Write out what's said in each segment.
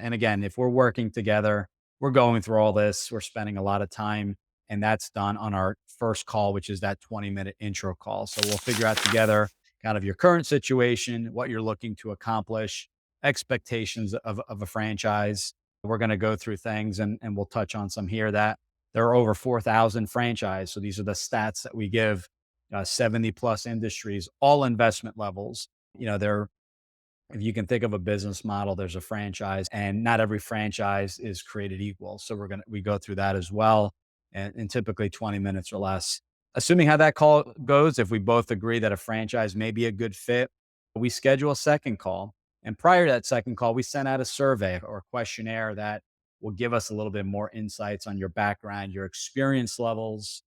And again, if we're working together, we're going through all this, we're spending a lot of time, and that's done on our first call, which is that 20-minute intro call. So we'll figure out together kind of your current situation, what you're looking to accomplish, expectations of a franchise. We're going to go through things and we'll touch on some here that there are over 4,000 franchise. So these are the stats that we give, 70 plus industries, all investment levels. They're if you can think of a business model, there's a franchise, and not every franchise is created equal. So we go through that as well, and typically 20 minutes or less. Assuming how that call goes, if we both agree that a franchise may be a good fit, we schedule a second call. And prior to that second call, we send out a survey or a questionnaire that will give us a little bit more insights on your background, your experience levels,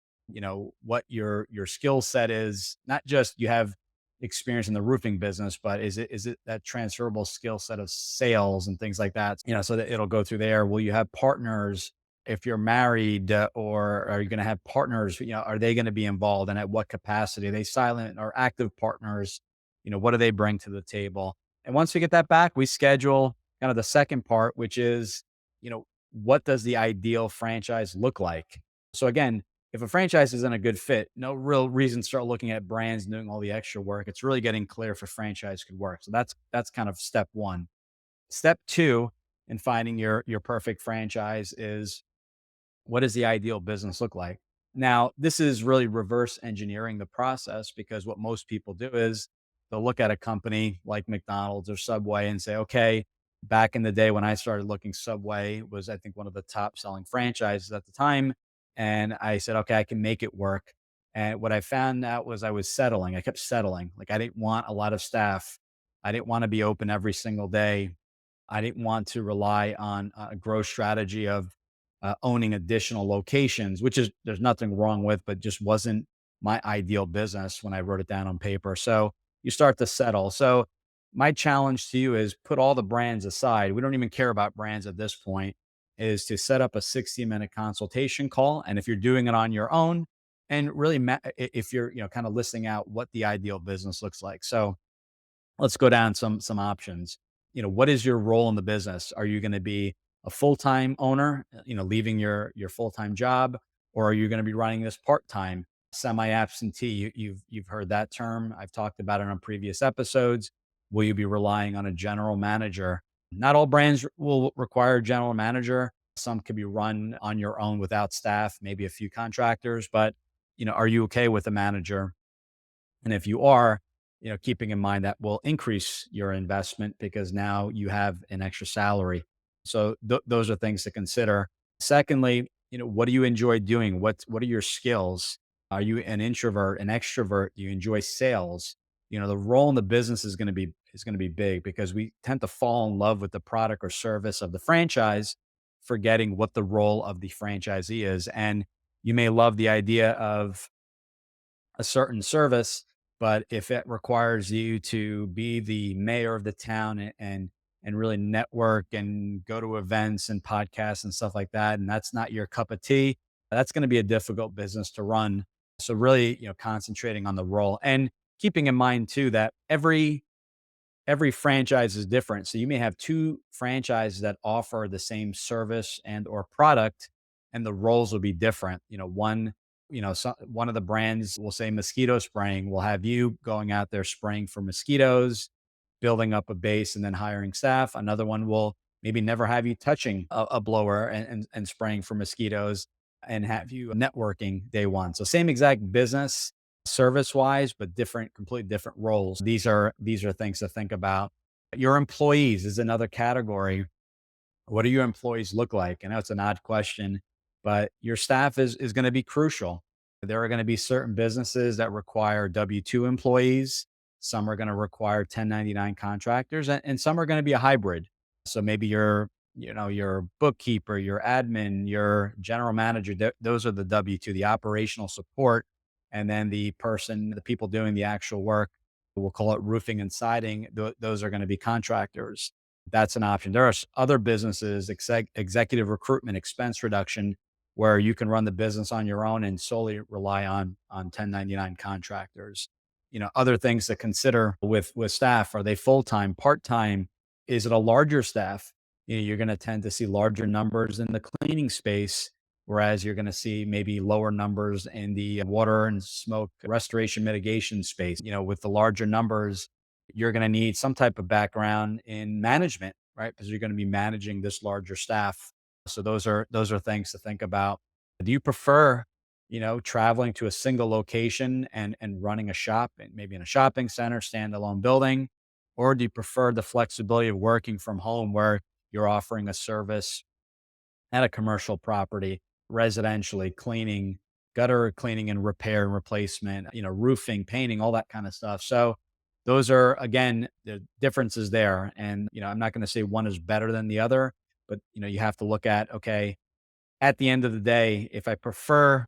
what your skill set is. Not just you have experience in the roofing business, but is it that transferable skill set of sales and things like that? So that it'll go through there. Will you have partners if you're married, or are you going to have partners? Are they going to be involved, and at what capacity? Are they silent or active partners? What do they bring to the table? And once we get that back, we schedule kind of the second part, which is, what does the ideal franchise look like? So again, if a franchise isn't a good fit, no real reason to start looking at brands and doing all the extra work. It's really getting clear if a franchise could work. So that's kind of step one. Step two in finding your perfect franchise is, what does the ideal business look like? Now, this is really reverse engineering the process, because what most people do is they'll look at a company like McDonald's or Subway and say, okay, back in the day when I started looking, Subway was, I think, one of the top selling franchises at the time. And I said, okay, I can make it work. And what I found out was I was settling. I kept settling. Like, I didn't want a lot of staff. I didn't want to be open every single day. I didn't want to rely on a growth strategy of owning additional locations, which is there's nothing wrong with, but just wasn't my ideal business when I wrote it down on paper. So you start to settle. So my challenge to you is, put all the brands aside. We don't even care about brands at this point. Is to set up a 60-minute consultation call, and if you're doing it on your own, and really if you're kind of listing out what the ideal business looks like. So let's go down some options. What is your role in the business? Are you going to be a full-time owner, leaving your full-time job, or are you going to be running this part-time, semi-absentee? You've heard that term. I've talked about it on previous episodes. Will you be relying on a general manager? Not all brands will require a general manager. Some could be run on your own without staff, maybe a few contractors, but are you okay with a manager? And if you are, keeping in mind that will increase your investment, because now you have an extra salary. So those are things to consider. Secondly, what do you enjoy doing? What are your skills? Are you an introvert, an extrovert? Do you enjoy sales? The role in the business is going to be big, because we tend to fall in love with the product or service of the franchise, forgetting what the role of the franchisee is. And you may love the idea of a certain service, but if it requires you to be the mayor of the town and really network and go to events and podcasts and stuff like that, and that's not your cup of tea, that's going to be a difficult business to run. So really, concentrating on the role, and keeping in mind too that every franchise is different. So you may have two franchises that offer the same service and or product, and the roles will be different. One of the brands will say mosquito spraying, will have you going out there spraying for mosquitoes, building up a base and then hiring staff. Another one will maybe never have you touching a blower and spraying for mosquitoes, and have you networking day one. So same exact business service wise, but completely different roles. These are things to think about. Your employees is another category. What do your employees look like? I know it's an odd question, but your staff is going to be crucial. There are going to be certain businesses that require W-2 employees. Some are going to require 1099 contractors, and some are going to be a hybrid. So maybe your bookkeeper, your admin, your general manager, those are the W-2, the operational support. And then the people doing the actual work, we'll call it roofing and siding. Those are going to be contractors. That's an option. There are other businesses, executive recruitment, expense reduction, where you can run the business on your own and solely rely on 1099 contractors. Other things to consider with staff: are they full time, part time? Is it a larger staff? you're going to tend to see larger numbers in the cleaning space, whereas you're going to see maybe lower numbers in the water and smoke restoration mitigation space. With the larger numbers, you're going to need some type of background in management, right? Because you're going to be managing this larger staff. So those are things to think about. Do you prefer, traveling to a single location and running a shop, and maybe in a shopping center, standalone building? Or do you prefer the flexibility of working from home where you're offering a service at a commercial property, residentially, cleaning, gutter cleaning and repair and replacement, roofing, painting, all that kind of stuff. So those are, again, the differences there. And, I'm not going to say one is better than the other, but, you have to look at, okay, at the end of the day, if I prefer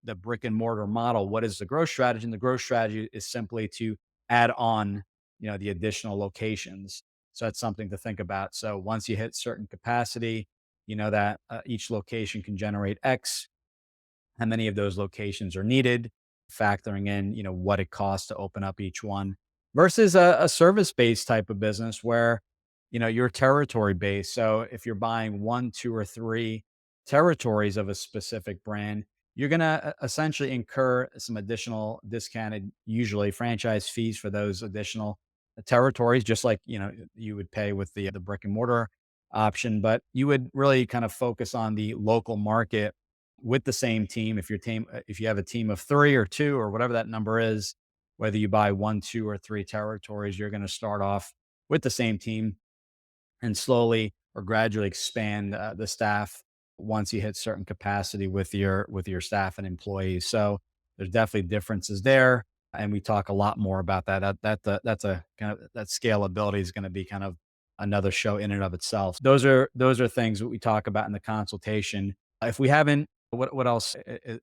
the brick and mortar model, what is the growth strategy? And the growth strategy is simply to add on, the additional locations. So that's something to think about. So once you hit certain capacity, you know that each location can generate X, how many of those locations are needed, factoring in, what it costs to open up each one versus a service-based type of business where, you're territory based. So if you're buying one, two, or three territories of a specific brand, you're going to essentially incur some additional discounted, usually franchise fees for those additional territories, just like, you would pay with the brick and mortar option, but you would really kind of focus on the local market with the same team. If you have a team of three or two or whatever that number is, whether you buy one, two, or three territories, you're going to start off with the same team and slowly or gradually expand the staff once you hit certain capacity with your staff and employees. So there's definitely differences there, and we talk a lot more about that. That's a kind of that scalability is going to be kind of another show in and of itself. Those are things that we talk about in the consultation. If we haven't, what else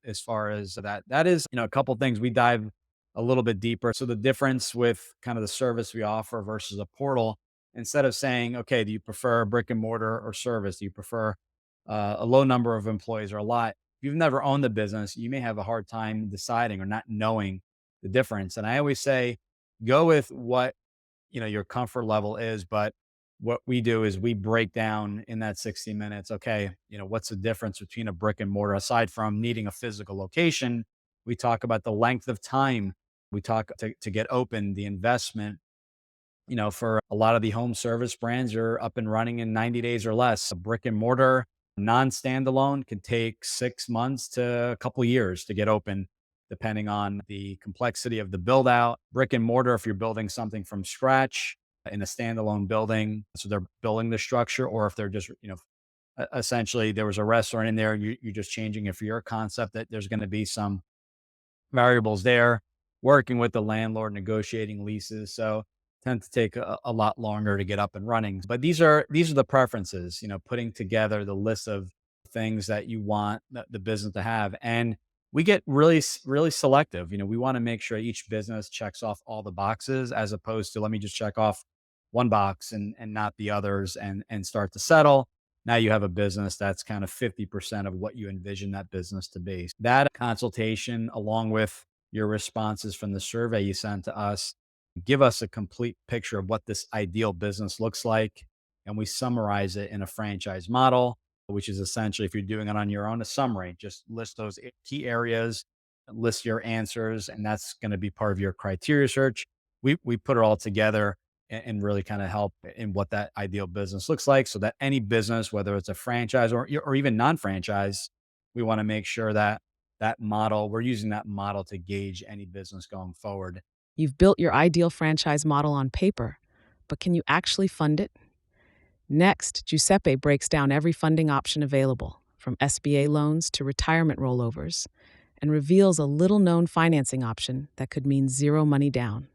as far as that is, a couple things we dive a little bit deeper. So the difference with kind of the service we offer versus a portal, instead of saying, okay, do you prefer brick and mortar or service? Do you prefer a low number of employees or a lot? If you've never owned the business, you may have a hard time deciding or not knowing the difference. And I always say, go with what, your comfort level is. But what we do is we break down in that 60 minutes, okay, what's the difference between a brick and mortar aside from needing a physical location? We talk about the length of time we talk to get open, the investment. For a lot of the home service brands, you're up and running in 90 days or less. A brick and mortar non-standalone can take 6 months to a couple years to get open, depending on the complexity of the build out. Brick and mortar, if you're building something from scratch in a standalone building, so they're building the structure, or if they're just, essentially there was a restaurant in there, you're just changing it for your concept, that there's going to be some variables there, working with the landlord, negotiating leases. So tend to take a lot longer to get up and running. But these are the preferences, putting together the list of things that you want the business to have. And we get really selective. We want to make sure each business checks off all the boxes, as opposed to, let me just check off one box and not the others, and start to settle. Now you have a business that's kind of 50% of what you envision that business to be. That consultation, along with your responses from the survey you sent to us, give us a complete picture of what this ideal business looks like. And we summarize it in a franchise model, which is essentially, if you're doing it on your own, a summary. Just list those key areas, list your answers, and that's going to be part of your criteria search. We put it all together and really kind of help in what that ideal business looks like, so that any business, whether it's a franchise or even non-franchise, we want to make sure that we're using that model to gauge any business going forward. You've built your ideal franchise model on paper, but can you actually fund it? Next, Giuseppe breaks down every funding option available, from SBA loans to retirement rollovers, and reveals a little known financing option that could mean zero money down.